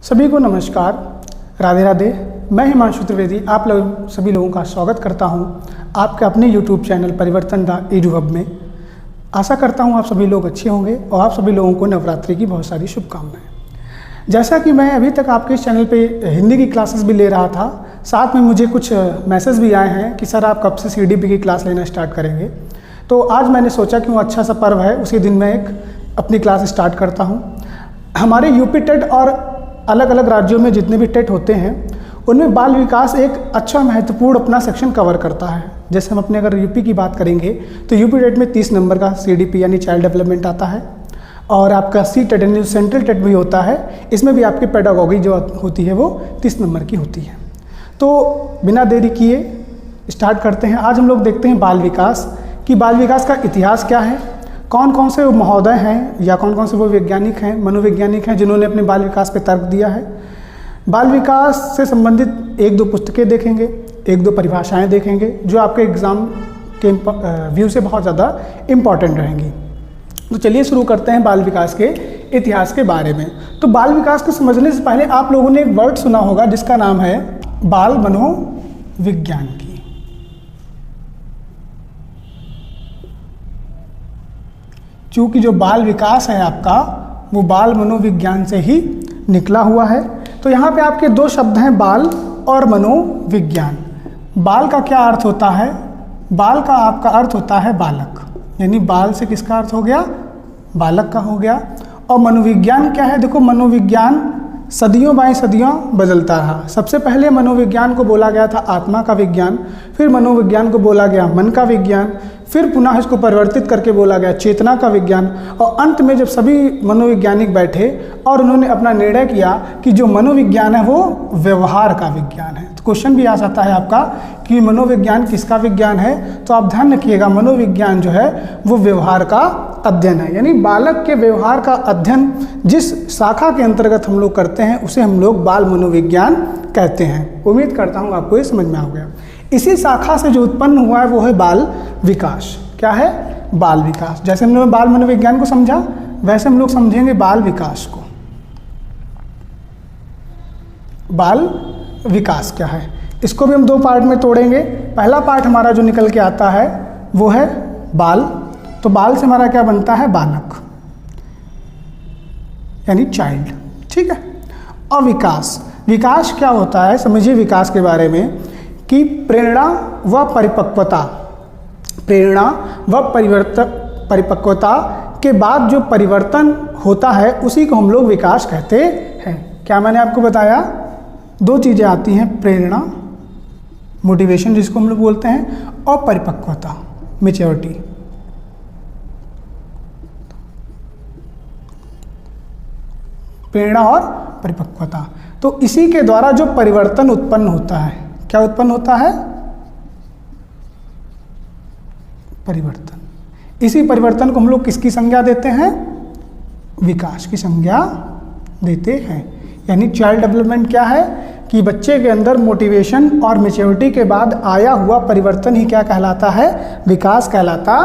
सभी को नमस्कार, राधे राधे। मैं हिमांशु त्रिवेदी आप लोग सभी लोगों का स्वागत करता हूं आपके अपने YouTube चैनल परिवर्तन द एडू हब में। आशा करता हूं आप सभी लोग अच्छे होंगे और आप सभी लोगों को नवरात्रि की बहुत सारी शुभकामनाएं। जैसा कि मैं अभी तक आपके इस चैनल पे हिंदी की क्लासेस भी ले रहा था, साथ में मुझे कुछ मैसेज भी आए हैं कि सर आप कब से CDP की क्लास लेना स्टार्ट करेंगे। तो आज मैंने सोचा कि वो अच्छा सा पर्व है, उसी दिन मैं एक अपनी क्लास स्टार्ट करता हूँ। हमारे यूपी टेट और अलग अलग राज्यों में जितने भी टेट होते हैं उनमें बाल विकास एक अच्छा महत्वपूर्ण अपना सेक्शन कवर करता है। जैसे हम अपने अगर यूपी की बात करेंगे तो यूपी टेट में 30 नंबर का CDP यानी चाइल्ड डेवलपमेंट आता है और आपका C-टेट यानी सेंट्रल टेट भी होता है। इसमें भी आपकी पेडागोगी जो होती है वो 30 नंबर की होती है। तो बिना देरी किए स्टार्ट करते हैं। आज हम लोग देखते हैं बाल विकास कि बाल विकास का इतिहास क्या है, कौन कौन से महोदय हैं या कौन कौन से वो वैज्ञानिक हैं, मनोवैज्ञानिक हैं जिन्होंने अपने बाल विकास पे तर्क दिया है। बाल विकास से संबंधित एक दो पुस्तकें देखेंगे, एक दो परिभाषाएं देखेंगे जो आपके एग्ज़ाम के व्यू से बहुत ज़्यादा इम्पॉर्टेंट रहेंगी। तो चलिए शुरू करते हैं बाल विकास के इतिहास के बारे में। तो बाल विकास को समझने से पहले आप लोगों ने एक वर्ड सुना होगा जिसका नाम है बाल मनोविज्ञान की। चूँकि जो बाल विकास है आपका वो बाल मनोविज्ञान से ही निकला हुआ है। तो यहाँ पे आपके दो शब्द हैं, बाल और मनोविज्ञान। बाल का क्या अर्थ होता है? बाल का आपका अर्थ होता है बालक, यानी बाल से किसका अर्थ हो गया? बालक का हो गया। और मनोविज्ञान क्या है? देखो, मनोविज्ञान सदियों बाई सदियों बदलता रहा। सबसे पहले मनोविज्ञान को बोला गया था आत्मा का विज्ञान, फिर मनोविज्ञान को बोला गया मन का विज्ञान, फिर पुनः इसको परिवर्तित करके बोला गया चेतना का विज्ञान। और अंत में जब सभी मनोवैज्ञानिक बैठे और उन्होंने अपना निर्णय किया कि जो मनोविज्ञान है वो व्यवहार का विज्ञान है। तो क्वेश्चन भी आ सकता है आपका कि मनोविज्ञान किसका विज्ञान है? तो आप ध्यान रखिएगा, मनोविज्ञान जो है वो व्यवहार का अध्ययन है, यानी बालक के व्यवहार का अध्ययन जिस शाखा के अंतर्गत हम लोग करते हैं उसे हम लोग बाल मनोविज्ञान कहते हैं। उम्मीद करता हूँ आपको ये समझ में आ गया। इसी शाखा से जो उत्पन्न हुआ है वो है बाल विकास। क्या है? बाल विकास। जैसे हम लोग बाल मनोविज्ञान को समझा वैसे हम लोग समझेंगे बाल विकास को। बाल विकास क्या है इसको भी हम दो पार्ट में तोड़ेंगे। पहला पार्ट हमारा जो निकल के आता है वो है बाल। तो बाल से हमारा क्या बनता है? बालक यानी चाइल्ड। ठीक है। और विकास, विकास क्या होता है समझिए विकास के बारे में कि प्रेरणा व परिपक्वता, प्रेरणा व परिपक्वता के बाद जो परिवर्तन होता है उसी को हम लोग विकास कहते हैं। क्या मैंने आपको बताया? दो चीज़ें आती हैं, प्रेरणा मोटिवेशन जिसको हम लोग बोलते हैं, और परिपक्वता मैच्योरिटी। प्रेरणा और परिपक्वता, तो इसी के द्वारा जो परिवर्तन उत्पन्न होता है, क्या उत्पन्न होता है? परिवर्तन। इसी परिवर्तन को हम लोग किसकी संज्ञा देते हैं? विकास की संज्ञा देते हैं। यानी चाइल्ड डेवलपमेंट क्या है कि बच्चे के अंदर मोटिवेशन और मैच्योरिटी के बाद आया हुआ परिवर्तन ही क्या कहलाता है? विकास कहलाता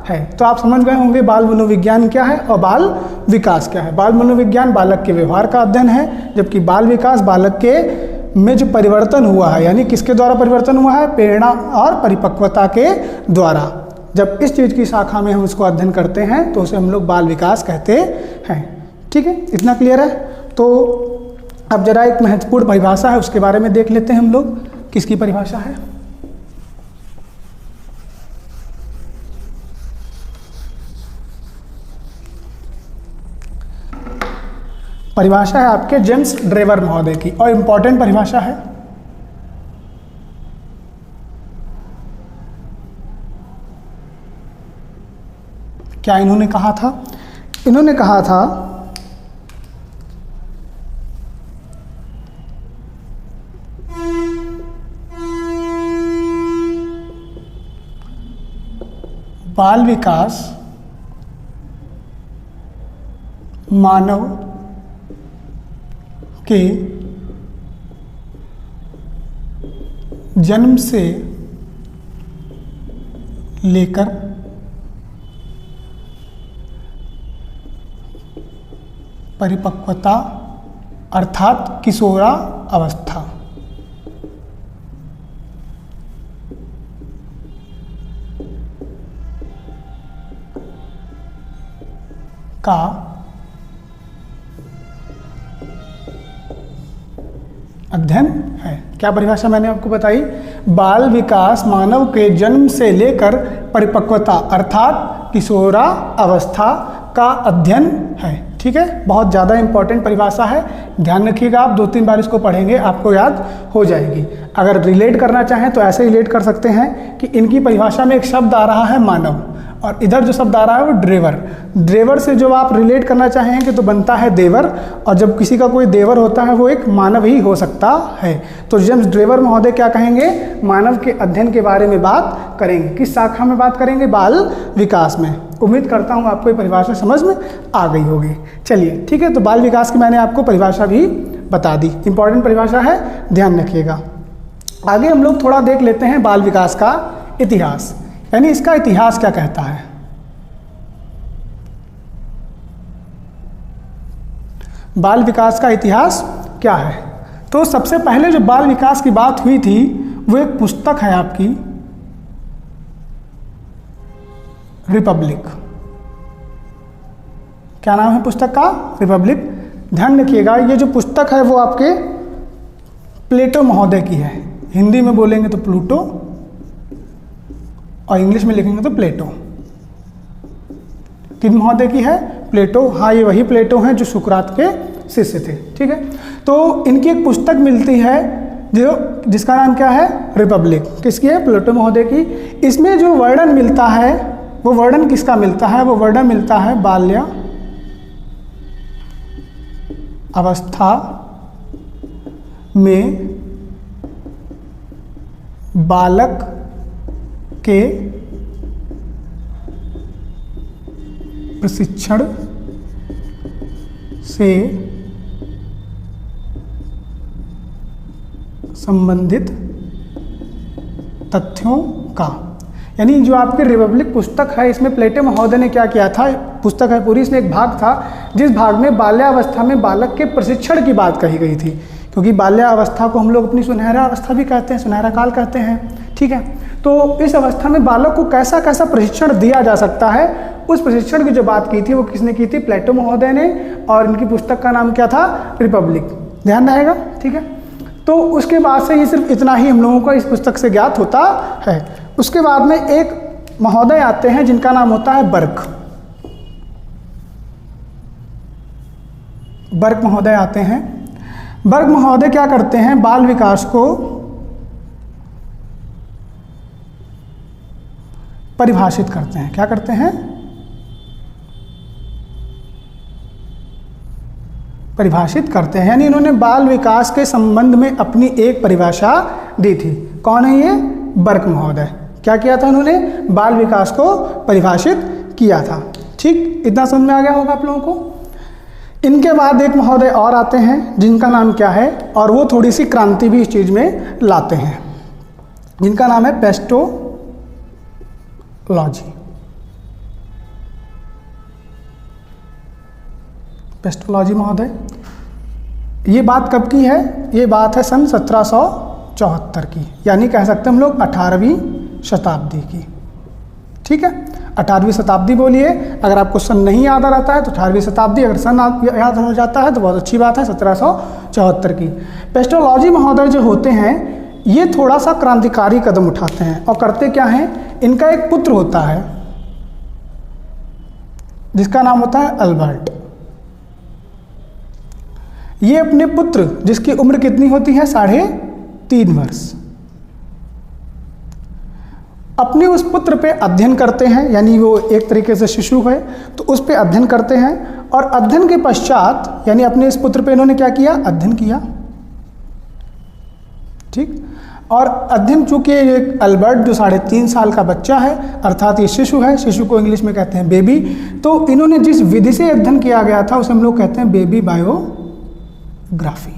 है। तो आप समझ गए होंगे बाल मनोविज्ञान क्या है और बाल विकास क्या है। बाल मनोविज्ञान बालक के व्यवहार का अध्ययन है, जबकि बाल विकास बालक के में जो परिवर्तन हुआ है, यानी किसके द्वारा परिवर्तन हुआ है? प्रेरणा और परिपक्वता के द्वारा। जब इस चीज़ की शाखा में हम उसको अध्ययन करते हैं तो उसे हम लोग बाल विकास कहते हैं। ठीक है, इतना क्लियर है? तो अब जरा एक महत्वपूर्ण परिभाषा है उसके बारे में देख लेते हैं हम लोग। किसकी परिभाषा है? परिभाषा है आपके जेम्स ड्रेवर महोदय की और इम्पॉर्टेंट परिभाषा है। क्या इन्होंने कहा था? इन्होंने कहा था बाल विकास मानव के जन्म से लेकर परिपक्वता अर्थात किशोरा अवस्था का अध्ययन है। क्या परिभाषा मैंने आपको बताई? बाल विकास मानव के जन्म से लेकर परिपक्वता अर्थात किशोरा अवस्था का अध्ययन है। ठीक है, बहुत ज़्यादा इंपॉर्टेंट परिभाषा है, ध्यान रखिएगा। आप 2-3 बार इसको पढ़ेंगे आपको याद हो जाएगी। अगर रिलेट करना चाहें तो ऐसे रिलेट कर सकते हैं कि इनकी परिभाषा में एक शब्द आ रहा है मानव, और इधर जो शब्द आ रहा है वो ड्रेवर। ड्रेवर से जो आप रिलेट करना चाहेंगे तो बनता है देवर, और जब किसी का कोई देवर होता है वो एक मानव ही हो सकता है। तो जेम्स ड्रेवर महोदय क्या कहेंगे? मानव के अध्ययन के बारे में बात करेंगे। किस शाखा में बात करेंगे? बाल विकास में। उम्मीद करता हूँ आपको ये परिभाषा समझ में आ गई होगी। चलिए ठीक है, तो बाल विकास की मैंने आपको परिभाषा भी बता दी, इंपॉर्टेंट परिभाषा है, ध्यान रखिएगा। आगे हम लोग थोड़ा देख लेते हैं बाल विकास का इतिहास, यानी इसका इतिहास क्या कहता है। बाल विकास का इतिहास क्या है? तो सबसे पहले जो बाल विकास की बात हुई थी वो एक पुस्तक है आपकी, रिपब्लिक। क्या नाम है पुस्तक का? रिपब्लिक। ध्यान रखिएगा, ये जो पुस्तक है वो आपके प्लेटो महोदय की है। हिंदी में बोलेंगे तो प्लूटो और इंग्लिश में लिखेंगे तो प्लेटो। किन महोदय की है? प्लेटो। हाँ, ये वही प्लेटो हैं जो सुकरात के शिष्य थे। ठीक है, तो इनकी एक पुस्तक मिलती है जिसका नाम क्या है? रिपब्लिक। किसकी है? प्लेटो महोदय की। इसमें जो वर्णन मिलता है वो वर्णन किसका मिलता है? वो वर्णन मिलता है बाल्य अवस्था में बालक के प्रशिक्षण से संबंधित तथ्यों का। यानी जो आपकी रिपब्लिक पुस्तक है, इसमें प्लेटो महोदय ने क्या किया था? पुस्तक है पूरी, इसमें एक भाग था जिस भाग में बाल्यावस्था में बालक के प्रशिक्षण की बात कही गई थी, क्योंकि बाल्यावस्था को हम लोग अपनी सुनहरा अवस्था भी कहते हैं, सुनहरा काल कहते हैं। ठीक है, तो इस अवस्था में बालक को कैसा कैसा प्रशिक्षण दिया जा सकता है, उस प्रशिक्षण की जो बात की थी वो किसने की थी? प्लेटो महोदय ने। और इनकी पुस्तक का नाम क्या था? रिपब्लिक। ध्यान रहेगा। ठीक है, तो उसके बाद से ये सिर्फ इतना ही हम लोगों को इस पुस्तक से ज्ञात होता है। उसके बाद में एक महोदय आते हैं जिनका नाम होता है बर्क। बर्क महोदय आते हैं। बर्क महोदय क्या करते हैं? बाल विकास को परिभाषित करते हैं। क्या करते हैं? परिभाषित करते हैं। यानी इन्होंने बाल विकास के संबंध में अपनी एक परिभाषा दी थी। कौन है ये? बर्क महोदय। क्या किया था इन्होंने? बाल विकास को परिभाषित किया था। ठीक, इतना समझ में आ गया होगा आप लोगों को। इनके बाद एक महोदय और आते हैं जिनका नाम क्या है, और वो थोड़ी सी क्रांति भी इस चीज में लाते हैं, जिनका नाम है पेस्टोलॉजी। पेस्टोलॉजी महोदय। ये बात कब की है? ये बात है सन 1774 की, यानी कह सकते हैं हम लोग 18वीं शताब्दी की। ठीक है, 18वीं शताब्दी बोलिए। अगर आपको सन नहीं याद आ रहता है तो 18वीं शताब्दी, अगर सन याद हो जाता है तो बहुत अच्छी बात है, 1774 की। पेस्टोलॉजी महोदय जो होते हैं ये थोड़ा सा क्रांतिकारी कदम उठाते हैं, और करते क्या हैं? इनका एक पुत्र होता है जिसका नाम होता है अल्बर्ट। ये अपने पुत्र, जिसकी उम्र कितनी होती है? 3.5 वर्ष, अपने उस पुत्र पे अध्ययन करते हैं। यानी वो एक तरीके से शिशु है तो उस पे अध्ययन करते हैं, और अध्ययन के पश्चात यानी अपने इस पुत्र पे इन्होंने क्या किया? अध्ययन किया। ठीक, और अध्ययन चूंकि एक अल्बर्ट जो 3.5 साल का बच्चा है, अर्थात ये शिशु है, शिशु को इंग्लिश में कहते हैं बेबी, तो इन्होंने जिस विधि से अध्ययन किया गया था उसे हम लोग कहते हैं बेबी बायोग्राफी।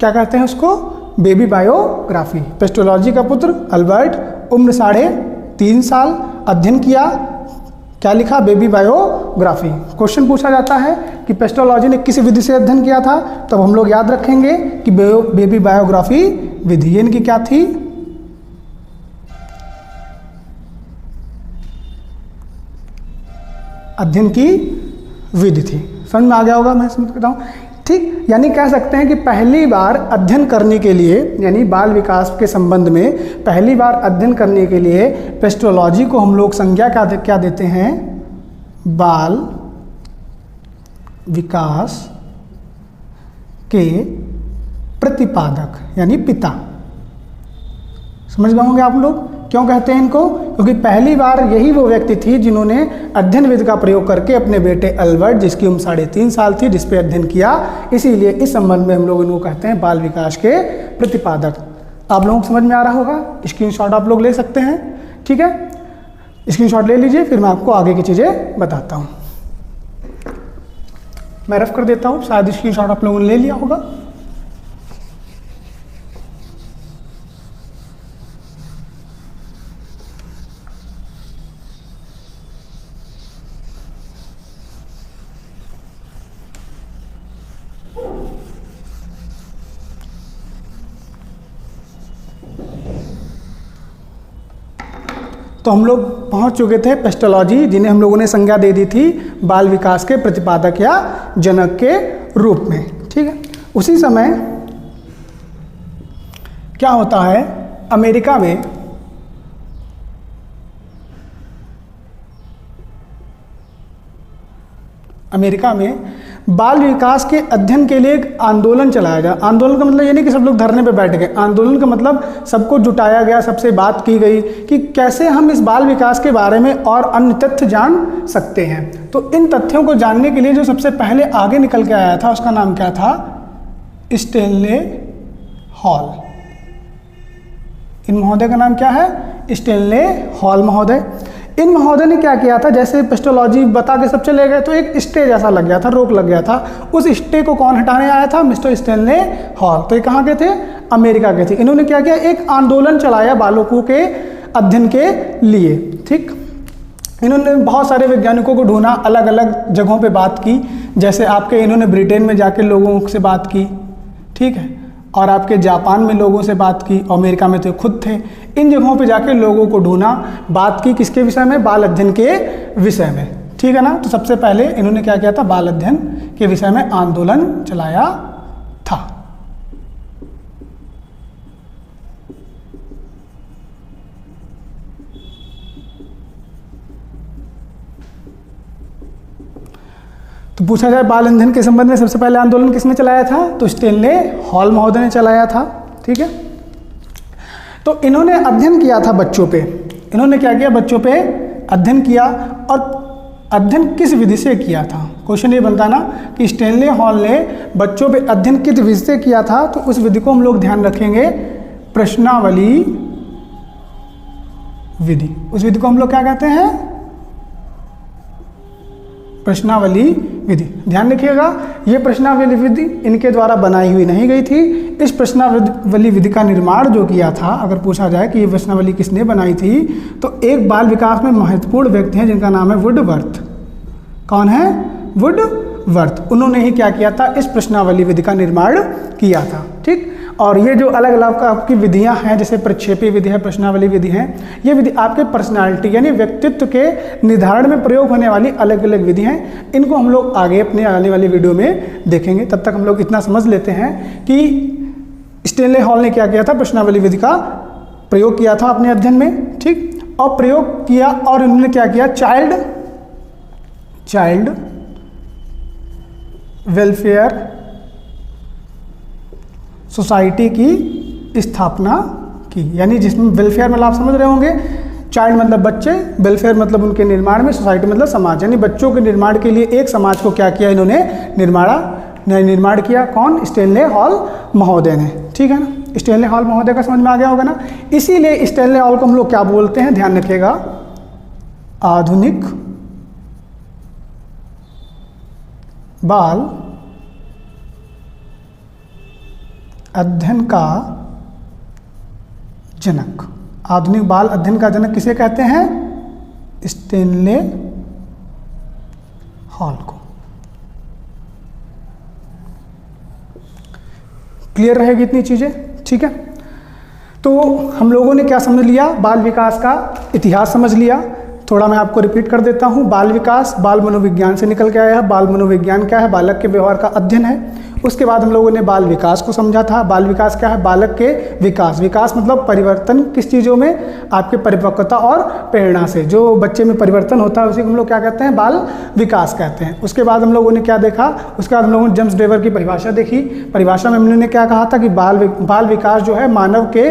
क्या कहते हैं उसको? Baby biography. पेस्टोलॉजी का पुत्र अल्बर्ट, उम्र 3.5 साल, अध्ययन किया। क्या लिखा, बेबी बायोग्राफी। क्वेश्चन पूछा जाता है कि पेस्टोलॉजी ने किस विधि से अध्ययन किया था, तब हम लोग याद रखेंगे कि बेबी बायोग्राफी विधि, ये इनकी क्या थी, अध्ययन की विधि थी। समझ में आ गया होगा, मैं समझ कहता हूँ, ठीक। यानी कह सकते हैं कि पहली बार अध्ययन करने के लिए, यानी बाल विकास के संबंध में पहली बार अध्ययन करने के लिए पेस्टोलॉजी को हम लोग संज्ञा क्या देते हैं, बाल विकास के प्रतिपादक यानी पिता। समझ गए होंगे आप लोग क्यों कहते हैं इनको, क्योंकि पहली बार यही वो व्यक्ति थी जिन्होंने अध्ययन विधि का प्रयोग करके अपने बेटे अल्बर्ट, जिसकी उम्र 3.5 साल थी, जिस पे अध्ययन किया। इसीलिए इस संबंध में हम लोग इनको कहते हैं बाल विकास के प्रतिपादक। आप लोगों को समझ में आ रहा होगा, स्क्रीनशॉट आप लोग ले सकते हैं, ठीक है, स्क्रीनशॉट ले लीजिए, फिर मैं आपको आगे की चीज़ें बताता हूँ। मैं रफ कर देता हूँ, शायद स्क्रीनशॉट आप लोगों ने ले लिया होगा। तो हम लोग पहुंच चुके थे पेस्टोलॉजी, जिन्हें हम लोगों ने संज्ञा दे दी थी बाल विकास के प्रतिपादक या जनक के रूप में, ठीक है। उसी समय क्या होता है, अमेरिका में बाल विकास के अध्ययन के लिए एक आंदोलन चलाया गया। आंदोलन का मतलब ये नहीं कि सब लोग धरने पे बैठ गए, आंदोलन का मतलब सबको जुटाया गया, सबसे बात की गई कि कैसे हम इस बाल विकास के बारे में और अन्य तथ्य जान सकते हैं। तो इन तथ्यों को जानने के लिए जो सबसे पहले आगे निकल के आया था उसका नाम क्या था, स्टेनले हॉल। इन महोदय का नाम क्या है, स्टेनले हॉल महोदय। इन महोदय ने क्या किया था, जैसे पेस्टोलॉजी बता के सब चले गए तो एक स्टे जैसा लग गया था, रोक लग गया था। उस स्टे को कौन हटाने आया था, मिस्टर स्टेनले हॉल। तो ये कहाँ के थे, अमेरिका के थे। इन्होंने क्या किया, एक आंदोलन चलाया बालकों के अध्ययन के लिए, ठीक। इन्होंने बहुत सारे वैज्ञानिकों को ढूंढा, अलग अलग जगहों पे बात की, जैसे आपके इन्होंने ब्रिटेन में जाके लोगों से बात की, ठीक है, और आपके जापान में लोगों से बात की, अमेरिका में तो खुद थे। इन जगहों पे जाके लोगों को ढूंढा, बात की किसके विषय में, बाल अध्ययन के विषय में, ठीक है ना। तो सबसे पहले इन्होंने क्या किया था, बाल अध्ययन के विषय में आंदोलन चलाया था। तो पूछा जाए बाल अध्ययन के संबंध में सबसे पहले आंदोलन किसने चलाया था, तो स्टेनले हॉल महोदय ने चलाया था, ठीक है। तो इन्होंने अध्ययन किया था बच्चों पे। इन्होंने क्या किया, बच्चों पे अध्ययन किया, और अध्ययन किस विधि से किया था। क्वेश्चन ये बनता ना कि स्टेनले हॉल ने बच्चों पे अध्ययन किस विधि से किया था, तो उस विधि को हम लोग ध्यान रखेंगे, प्रश्नावली विधि। उस विधि को हम लोग क्या कहते हैं, प्रश्नावली विधि। ध्यान रखिएगा, ये प्रश्नावली विधि इनके द्वारा बनाई हुई नहीं गई थी। इस प्रश्नावली विधि का निर्माण जो किया था, अगर पूछा जाए कि ये प्रश्नावली किसने बनाई थी, तो एक बाल विकास में महत्वपूर्ण व्यक्ति हैं जिनका नाम है वुडवर्थ। कौन है, वुडवर्थ। उन्होंने ही क्या किया था, इस प्रश्नावली विधि का निर्माण किया था, ठीक। और ये जो अलग अलग आपकी विधियां हैं, जैसे प्रक्षेपी विधि है, प्रश्नावली विधि है, ये विधि आपके पर्सनालिटी यानी व्यक्तित्व के निर्धारण में प्रयोग होने वाली अलग अलग विधि हैं। इनको हम लोग आगे अपने आने वाली वीडियो में देखेंगे। तब तक हम लोग इतना समझ लेते हैं कि स्टेनले हॉल ने क्या किया था, प्रश्नावली विधि का प्रयोग किया था अपने अध्ययन में, ठीक। और प्रयोग किया, और उन्होंने क्या किया, चाइल्ड वेलफेयर सोसाइटी की स्थापना की। यानी जिसमें वेलफेयर मतलब आप समझ रहे होंगे, चाइल्ड मतलब बच्चे, वेलफेयर मतलब उनके निर्माण में, सोसाइटी मतलब समाज, यानी बच्चों के निर्माण के लिए एक समाज को क्या किया इन्होंने, निर्माण किया। कौन, स्टेनले हॉल महोदय ने, ठीक है ना। स्टेनले हॉल महोदय का समझ में आ गया होगा ना। इसीलिए स्टेनले हॉल को हम लोग क्या बोलते हैं, ध्यान रखिएगा, आधुनिक बाल अध्ययन का जनक। आधुनिक बाल अध्ययन का जनक किसे कहते हैं, स्टेनले हॉल को। क्लियर रहेगी इतनी चीज़ें, ठीक है। तो हम लोगों ने क्या समझ लिया, बाल विकास का इतिहास समझ लिया। थोड़ा मैं आपको रिपीट कर देता हूँ। बाल विकास बाल मनोविज्ञान से निकल के आया है। बाल मनोविज्ञान क्या है, बालक के व्यवहार का अध्ययन है। उसके बाद हम लोगों ने बाल विकास को समझा था। बाल विकास क्या है, बालक के विकास। विकास मतलब परिवर्तन किस चीज़ों में, आपके परिपक्वता और प्रेरणा से जो बच्चे में परिवर्तन होता है उसी को हम लोग क्या कहते हैं, बाल विकास कहते हैं। उसके बाद हम लोगों ने क्या देखा, उसके बाद हम लोगों ने जेम्स डेवर की परिभाषा देखी। परिभाषा में हमने क्या कहा था कि बाल विकास जो है मानव के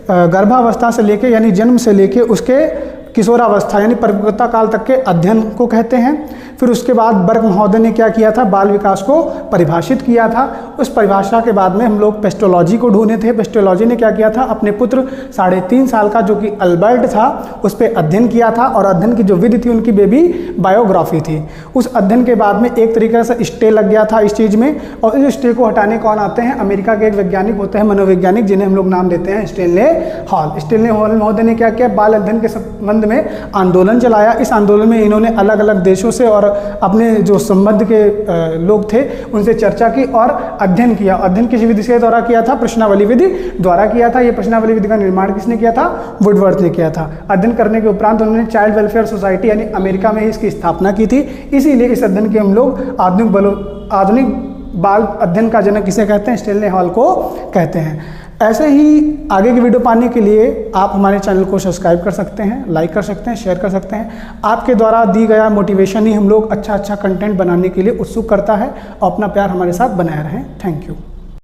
गर्भावस्था से लेके यानी जन्म से लेके उसके किशोरावस्था यानी परिपक्वता काल तक के अध्ययन को कहते हैं। फिर उसके बाद बर्ग महोदय ने क्या किया था, बाल विकास को परिभाषित किया था। उस परिभाषा के बाद में हम लोग पेस्टोलॉजी को ढूंढे थे। पेस्टोलॉजी ने क्या किया था, अपने पुत्र 3.5 साल का जो कि अल्बर्ट था उस पर अध्ययन किया था और अध्ययन की जो विधि थी उनकी बेबी बायोग्राफी थी। उस अध्ययन के बाद में एक तरीके से स्टे लग गया था इस चीज़ में, और इस स्टे को हटाने कौन आते हैं, अमेरिका के एक वैज्ञानिक होते हैं, मनोवैज्ञानिक, जिन्हें हम लोग नाम देते हैं स्टेनले हॉल। स्टेनले हॉल महोदय ने क्या किया, बाल अध्ययन के संबंध में आंदोलन चलाया। इस आंदोलन में इन्होंने अलग अलग देशों से और अपने जो संबंध के लोग थे उनसे चर्चा की और अध्ययन किया। अध्ययन किस विधि के द्वारा किया था, प्रश्नावली विधि द्वारा किया था। ये प्रश्नावली विधि का निर्माण किसने किया था, वुडवर्थ ने किया था। अध्ययन करने के उपरांत उन्होंने चाइल्ड वेलफेयर सोसाइटी यानी अमेरिका में ही इसकी स्थापना की थी। इसीलिए इस अध्ययन के हम लोग आधुनिक बाल अध्ययन का जनक किसे कहते हैं, स्टेनले हॉल को कहते हैं। ऐसे ही आगे की वीडियो पाने के लिए आप हमारे चैनल को सब्सक्राइब कर सकते हैं, लाइक कर सकते हैं, शेयर कर सकते हैं। आपके द्वारा दी गया मोटिवेशन ही हम लोग अच्छा कंटेंट बनाने के लिए उत्सुक करता है। और अपना प्यार हमारे साथ बनाए रहें। Thank you.